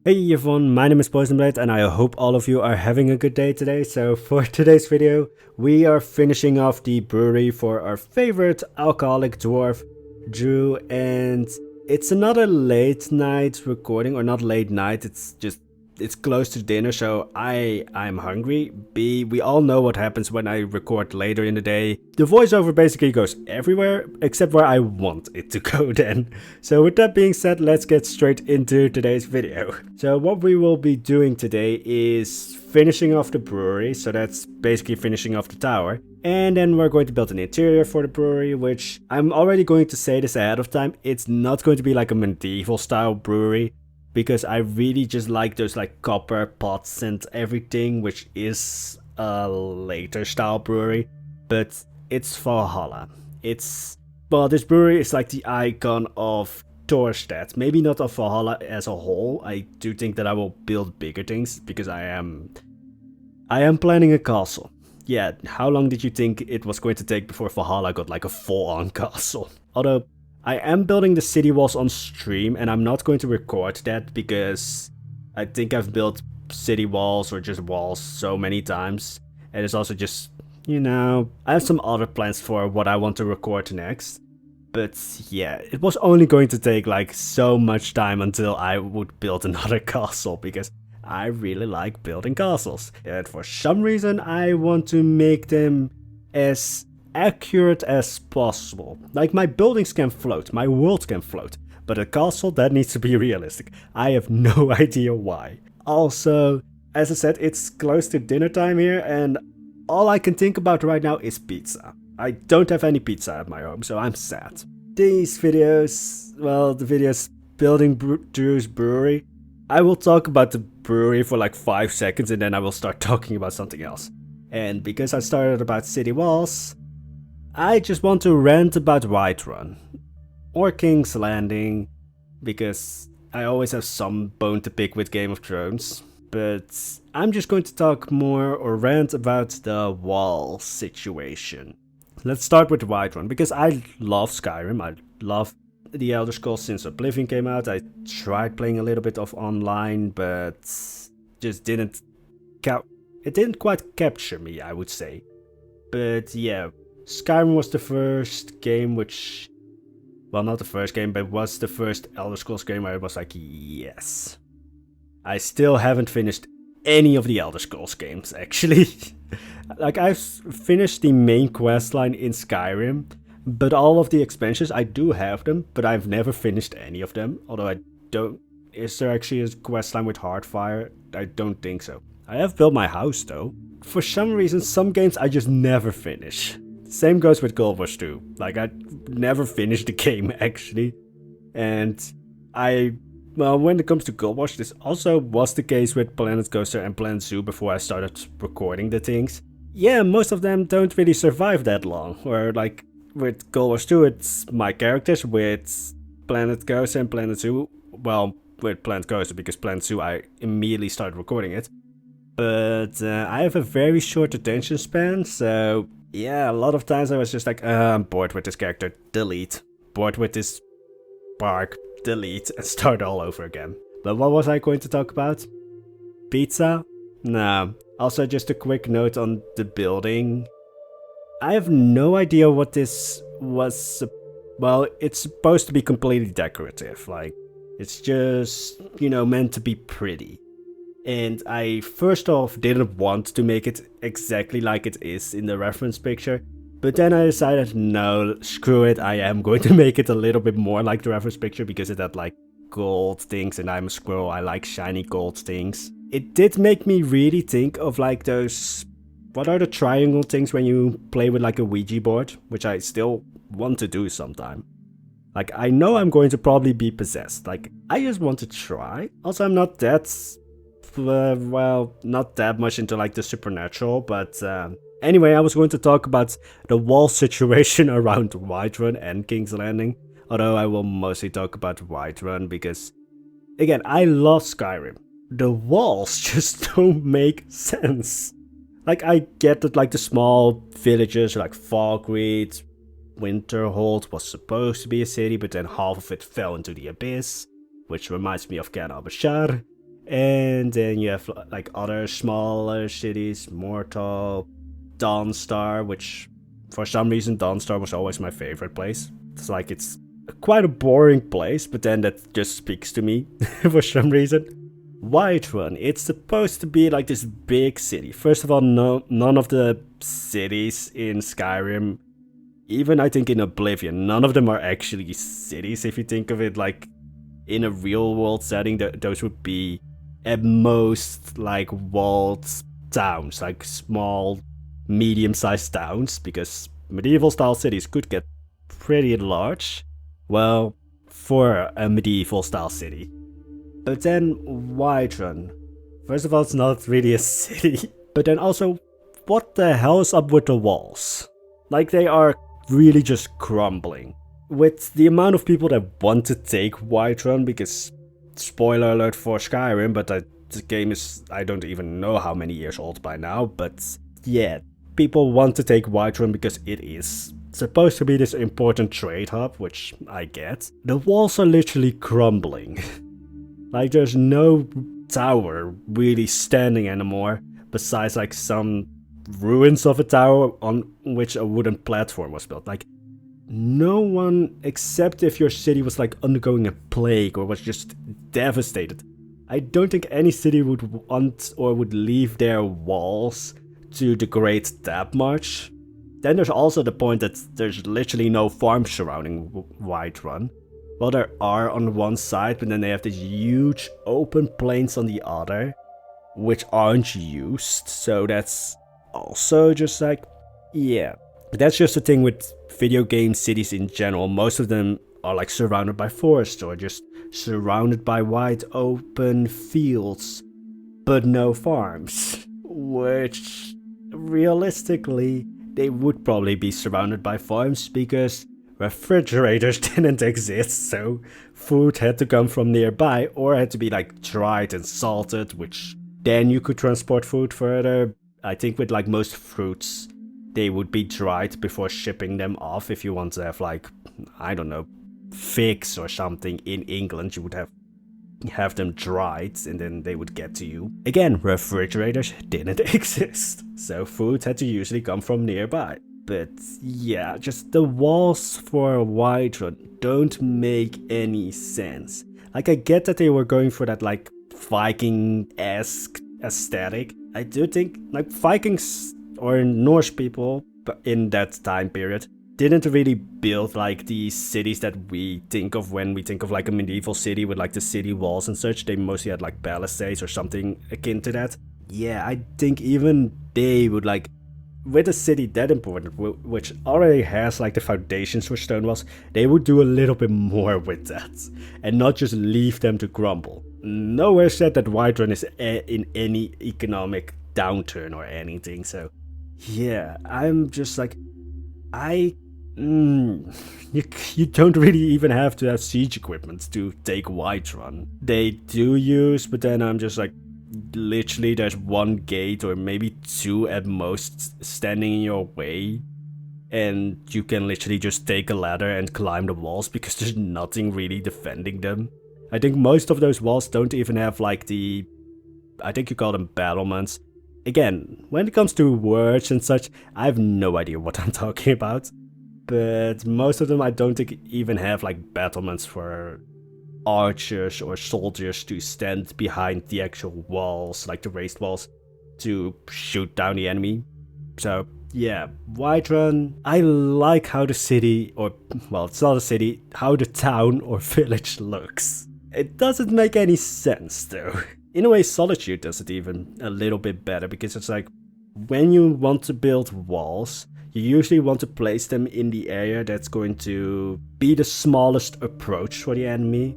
Hey everyone, my name is Poisonblade and I hope all of you are having a good day today. So for today's video, we are finishing off the brewery for our favorite alcoholic dwarf, Drew, and it's another late night recording, or not late night, it's close to dinner, so I'm hungry. We all know what happens when I record later in the day. The voiceover basically goes everywhere except where I want it to go then. So with that being said, let's get straight into today's video. So what we will be doing today is finishing off the brewery, so that's basically finishing off the tower. And then we're going to build an interior for the brewery, which I'm already going to say this ahead of time. It's not going to be like a medieval style brewery, because I really just like those like copper pots and everything, which is a later style brewery, but it's Valhalla. This brewery is like the icon of Torstead. Maybe not of Valhalla as a whole. I do think that I will build bigger things because I am planning a castle. Yeah, how long did you think it was going to take before Valhalla got like a full-on castle? Although I am building the city walls on stream, and I'm not going to record that because I think I've built city walls or just walls so many times. And it's also just, I have some other plans for what I want to record next. But yeah, it was only going to take like so much time until I would build another castle, because I really like building castles. And for some reason I want to make them as accurate as possible. Like, my buildings can float, my world can float, but a castle, that needs to be realistic. I have no idea why. Also, as I said, it's close to dinner time here, and all I can think about right now is pizza. I don't have any pizza at my home, so I'm sad. These videos, well, the videos building Drew's brewery, I will talk about the brewery for like 5 seconds and then I will start talking about something else. And because I started about city walls, I just want to rant about Whiterun or King's Landing, because I always have some bone to pick with Game of Thrones. But I'm just going to talk more or rant about the wall situation. Let's start with Whiterun, because I love Skyrim, I love the Elder Scrolls since Oblivion came out. I tried playing a little bit of online, but just didn't quite capture me, I would say. But yeah, Skyrim was the first game which, well, not the first game, but was the first Elder Scrolls game where I was like, yes. I still haven't finished any of the Elder Scrolls games, actually. Like, I've finished the main questline in Skyrim, but all of the expansions, I do have them, but I've never finished any of them. Although I don't... Is there actually a questline with Heartfire? I don't think so. I have built my house, though. For some reason, some games I just never finish. Same goes with Guild Wars 2. Like, I never finished the game, actually. And well, when it comes to Guild Wars, this also was the case with Planet Coaster and Planet Zoo before I started recording the things. Yeah, most of them don't really survive that long. Or, like, with Guild Wars 2, it's my characters. With Planet Coaster and Planet Zoo, well, with Planet Coaster, because Planet Zoo, I immediately started recording it. But I have a very short attention span, so yeah, a lot of times I was just like, I'm bored with this character, delete. Bored with this park, delete, and start all over again. But what was I going to talk about? Pizza? Nah. Also, just a quick note on the building. I have no idea what this was. Well, it's supposed to be completely decorative. Like, it's just, meant to be pretty. And I first off didn't want to make it exactly like it is in the reference picture, but then I decided, no, screw it, I am going to make it a little bit more like the reference picture, because it had like gold things, and I'm a squirrel, I like shiny gold things. It did make me really think of like those, what are the triangle things when you play with like a Ouija board, which I still want to do sometime. Like, I know I'm going to probably be possessed, like, I just want to try. Also, I'm not that... well, not that much into like the supernatural, but anyway, I was going to talk about the wall situation around Whiterun and King's Landing, although I will mostly talk about Whiterun because, again, I love Skyrim. The walls just don't make sense. Like, I get that like the small villages like Falkreath, Winterhold was supposed to be a city, but then half of it fell into the abyss, which reminds me of Can al-Bashar. And then you have like other smaller cities, Mortal, Dawnstar, which for some reason Dawnstar was always my favorite place. It's quite a boring place, but then that just speaks to me for some reason. Whiterun, it's supposed to be like this big city. First of all, none of the cities in Skyrim, even I think in Oblivion, none of them are actually cities. If you think of it like in a real world setting, those would be at most like walled towns, like small, medium-sized towns, because medieval style cities could get pretty large. Well, for a medieval style city. But then Whiterun. First of all, it's not really a city. But then also, what the hell is up with the walls? Like, they are really just crumbling. With the amount of people that want to take Whiterun, because spoiler alert for Skyrim, but the game is, I don't even know how many years old by now, but yeah, people want to take Whiterun because it is supposed to be this important trade hub, which I get. The walls are literally crumbling. Like, there's no tower really standing anymore, besides like some ruins of a tower on which a wooden platform was built. Like, no one, except if your city was like undergoing a plague or was just devastated. I don't think any city would want or would leave their walls to degrade that much. Then there's also the point that there's literally no farms surrounding Whiterun. Well, there are on one side, but then they have these huge open plains on the other, which aren't used. So that's also just like, yeah. That's just the thing with video game cities in general. Most of them are like surrounded by forests or just surrounded by wide open fields, but no farms. Which, realistically, they would probably be surrounded by farms because refrigerators didn't exist, so food had to come from nearby or had to be like dried and salted, which then you could transport food further. I think with like most fruits, they would be dried before shipping them off. If you want to have like, I don't know, figs or something in England, you would have them dried and then they would get to you. Again, refrigerators didn't exist, so food had to usually come from nearby. But yeah, just the walls for Whiterun don't make any sense. Like, I get that they were going for that like Viking-esque aesthetic. I do think like Vikings or Norse people in that time period didn't really build like the cities that we think of when we think of like a medieval city with like the city walls and such. They mostly had like palisades or something akin to that. Yeah, I think even they would like, with a city that important, which already has like the foundations for stone walls, they would do a little bit more with that and not just leave them to crumble. Nowhere said that Whiterun is in any economic downturn or anything, so yeah, I'm just like, you don't really even have to have siege equipment to take Whiterun. They do use, but then I'm just like, literally there's one gate or maybe two at most standing in your way, and you can literally just take a ladder and climb the walls because there's nothing really defending them. I think most of those walls don't even have like the, I think you call them battlements. Again, when it comes to words and such, I have no idea what I'm talking about. But most of them I don't think even have like battlements for archers or soldiers to stand behind the actual walls, like the raised walls, to shoot down the enemy. So yeah, Whiterun, I like how the city, or well, it's not a city, how the town or village looks. It doesn't make any sense though. In a way, Solitude does it even a little bit better, because it's like, when you want to build walls, you usually want to place them in the area that's going to be the smallest approach for the enemy.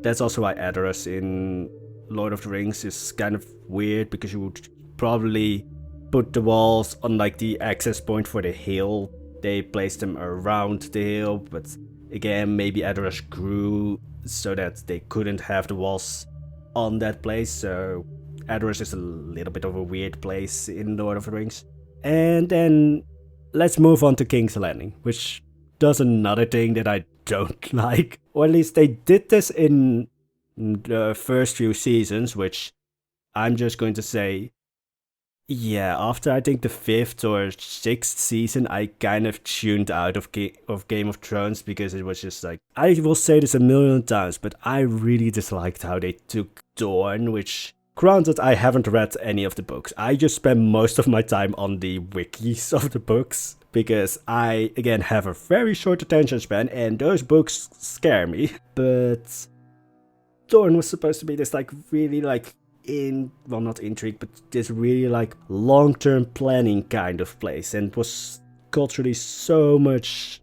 That's also why Edoras in Lord of the Rings is kind of weird, because you would probably put the walls on like the access point for the hill. They placed them around the hill, but again, maybe Edoras grew so that they couldn't have the walls on that place, so Edoras is a little bit of a weird place in Lord of the Rings. And then let's move on to King's Landing, which does another thing that I don't like. Or at least they did this in the first few seasons, which I'm just going to say, yeah, after I think the 5th or 6th season, I kind of tuned out of Game of Thrones because it was just like, I will say this a million times, but I really disliked how they took Dorne, which, granted, I haven't read any of the books. I just spend most of my time on the wikis of the books because I, again, have a very short attention span and those books scare me. But Dorne was supposed to be this like really like not intrigue, but this really like long-term planning kind of place, and was culturally so much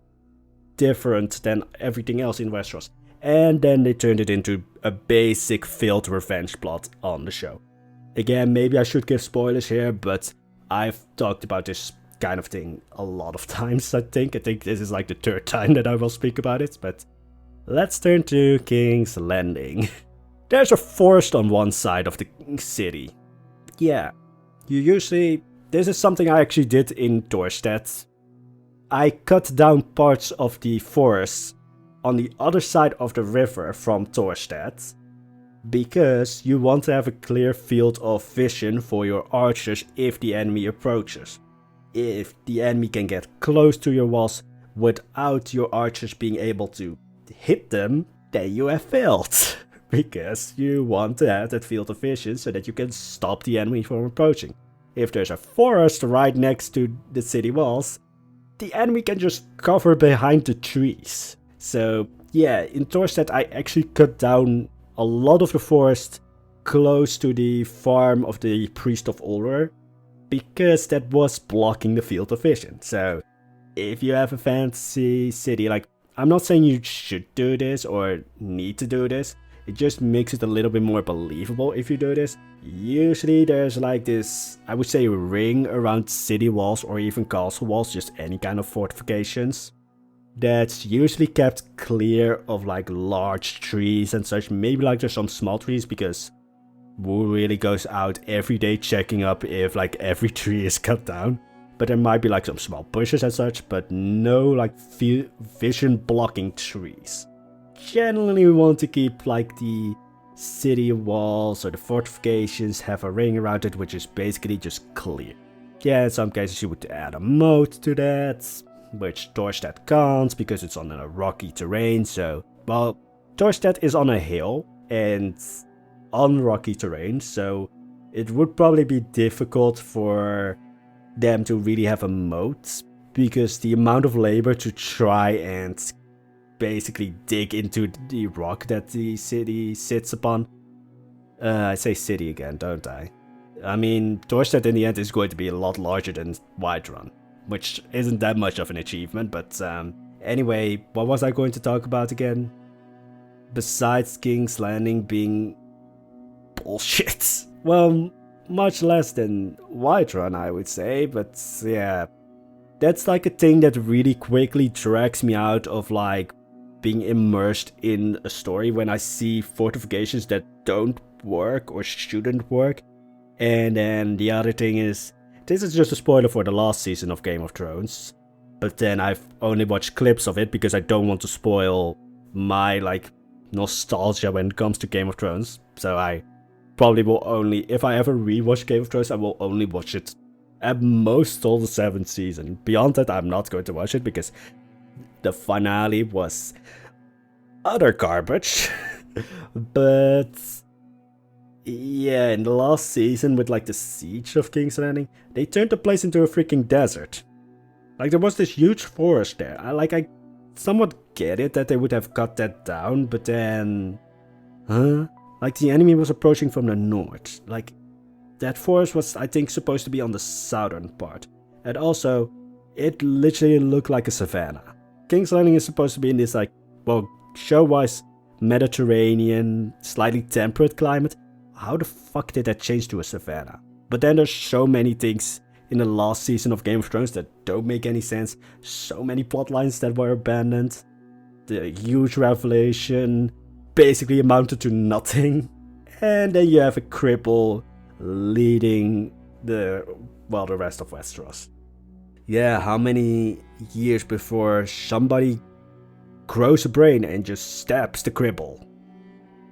different than everything else in Westeros. And then they turned it into a basic failed revenge plot on the show. Again, maybe I should give spoilers here, but I've talked about this kind of thing a lot of times, I think. I think this is like the 3rd time that I will speak about it, but let's turn to King's Landing. There's a forest on one side of the city. Yeah, this is something I actually did in Torstead. I cut down parts of the forest on the other side of the river from Torstead, because you want to have a clear field of vision for your archers if the enemy approaches. If the enemy can get close to your walls without your archers being able to hit them, then you have failed. Because you want to have that field of vision so that you can stop the enemy from approaching. If there's a forest right next to the city walls, the enemy can just cover behind the trees. So yeah, in Torstead I actually cut down a lot of the forest close to the farm of the Priest of Ulrur, because that was blocking the field of vision. So if you have a fantasy city, like, I'm not saying you should do this or need to do this, it just makes it a little bit more believable if you do this. Usually there's like this, I would say, ring around city walls or even castle walls, just any kind of fortifications, that's usually kept clear of like large trees and such. Maybe like there's some small trees, because Wu really goes out every day checking up if like every tree is cut down. But there might be like some small bushes and such, but no like vision blocking trees. Generally we want to keep like the city walls or the fortifications have a ring around it, which is basically just clear. Yeah, in some cases you would add a moat to that, which Torstead can't because it's on a rocky terrain. So, well, Torstead is on a hill and on rocky terrain, so it would probably be difficult for them to really have a moat, because the amount of labor to try and basically dig into the rock that the city sits upon. I say city again, don't I? I mean, Torstead in the end is going to be a lot larger than Whiterun, which isn't that much of an achievement, but anyway, what was I going to talk about again? Besides King's Landing being bullshit. Well, much less than Whiterun, I would say, but yeah. That's like a thing that really quickly drags me out of like being immersed in a story when I see fortifications that don't work or shouldn't work. And then the other thing is, this is just a spoiler for the last season of Game of Thrones, but then I've only watched clips of it because I don't want to spoil my like nostalgia when it comes to Game of Thrones. So I probably will only, if I ever rewatch Game of Thrones, I will only watch it at most till the 7th season. Beyond that, I'm not going to watch it because the finale was utter garbage. But yeah, in the last season with like the siege of King's Landing, they turned the place into a freaking desert. Like there was this huge forest there. I somewhat get it that they would have cut that down, but then, like the enemy was approaching from the north. Like that forest was, I think, supposed to be on the southern part. And also, it literally looked like a savanna. King's Landing is supposed to be in this like, well, show-wise, Mediterranean, slightly temperate climate. How the fuck did that change to a savanna? But then there's so many things in the last season of Game of Thrones that don't make any sense. So many plot lines that were abandoned. The huge revelation basically amounted to nothing. And then you have a cripple leading the rest of Westeros. Yeah, how many years before somebody grows a brain and just stabs the cripple?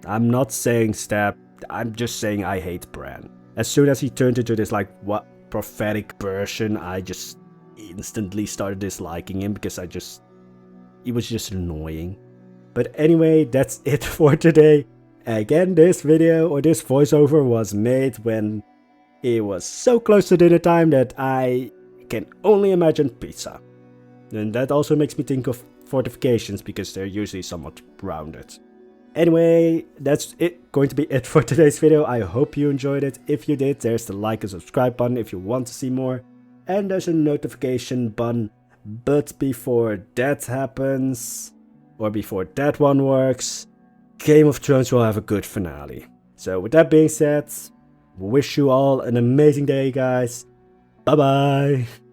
I'm not saying stab, I'm just saying I hate Bran. As soon as he turned into this like what prophetic version, I just instantly started disliking him because he was just annoying. But anyway, that's it for today. Again, this video or this voiceover was made when it was so close to dinner time that I can only imagine pizza. And that also makes me think of fortifications because they're usually somewhat rounded. Anyway, that's going to be it for today's video. I hope you enjoyed it. If you did, there's the like and subscribe button if you want to see more. And there's a notification button. But before that happens, or before that one works, Game of Thrones will have a good finale. So with that being said, wish you all an amazing day, guys. Bye bye.